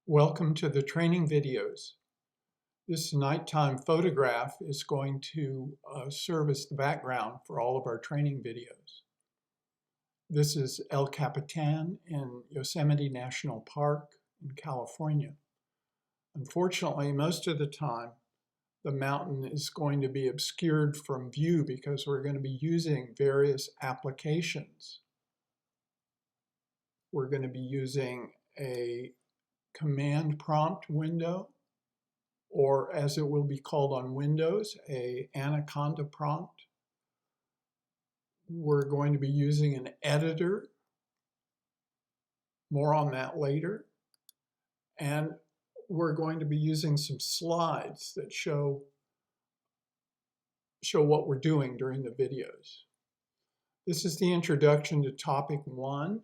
Welcome to the training videos. This nighttime photograph is going to serve as the background for all of our training videos. This is El Capitan in Yosemite National Park in California. Unfortunately, most of the time, the mountain is going to be obscured from view because we're going to be using various applications. We're going to be using a command prompt window, or as it will be called on Windows, a Anaconda prompt. We're going to be using an editor, more on that later, and we're going to be using some slides that show what we're doing during the videos. This is the introduction to topic 1,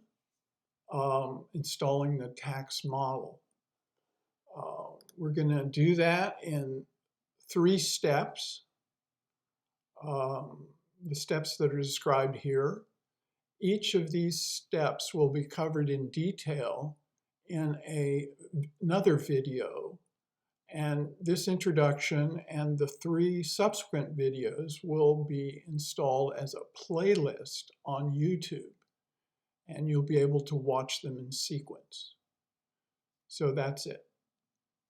installing the tax model. We're going to do that in 3 steps. The steps that are described here. Each of these steps will be covered in detail in another video, and this introduction and the 3 subsequent videos will be installed as a playlist on YouTube, and you'll be able to watch them in sequence. So that's it.